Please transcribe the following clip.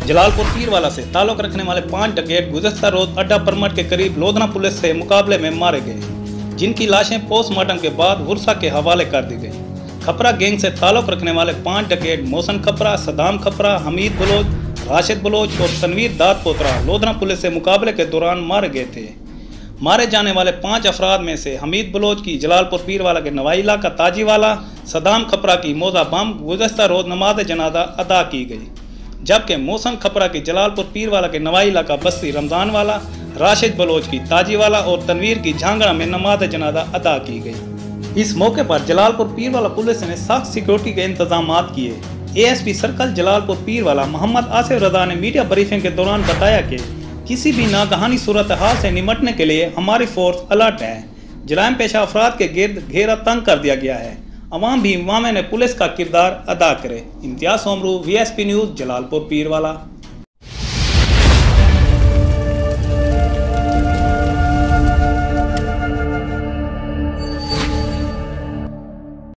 जलालपुरपीरवाला से ताल्लुक रखने वाले 5 डकैत गुज़श्ता रोज अड्डा परमट के करीब लोधना पुलिस से मुकाबले में मारे गए, जिनकी लाशें पोस्टमार्टम के बाद वर्षा के हवाले कर दी गई। खपरा गैंग से ताल्लुक रखने वाले 5 डकैत मोहसन खपरा, सदाम खपरा, हमीद बलोच, राशिद बलोच और तनवीर दाद पोतरा लोधना पुलिस से मुकाबले के दौरान मारे गए थे। मारे जाने वाले 5 अफराद में से हमीद बलोच की जलालपुरपीरवाला के नवाईला का ताजीवाला, सदाम खपरा की मोजा बम गुज़श्ता रोज नमाज जनाजा अदा की गई, जबकि मोहसन खपरा की जलालपुरपीरवाला के नवाईला का बस्ती रमज़ान वाला, राशिद बलोच की ताजीवाला और तनवीर की झांगड़ा में नमाज जनाजा अदा की गई। इस मौके पर जलालपुरपीरवाला पुलिस ने सख्त सिक्योरिटी के इंतजाम किए। एएसपी सर्कल जलालपुरपीरवाला मोहम्मद आसिफ रजा ने मीडिया ब्रीफिंग के दौरान बताया कि किसी भी नागहानी सूरत हाल से निमटने के लिए हमारी फोर्स अलर्ट है। जराइम पेशा अफराद के गिर्द घेरा तंग कर दिया गया है। अवाम भी मामले में पुलिस का किरदार अदा करे। इम्तियाज़ सोमरू, VSP न्यूज़, जलालपुरपीरवाला।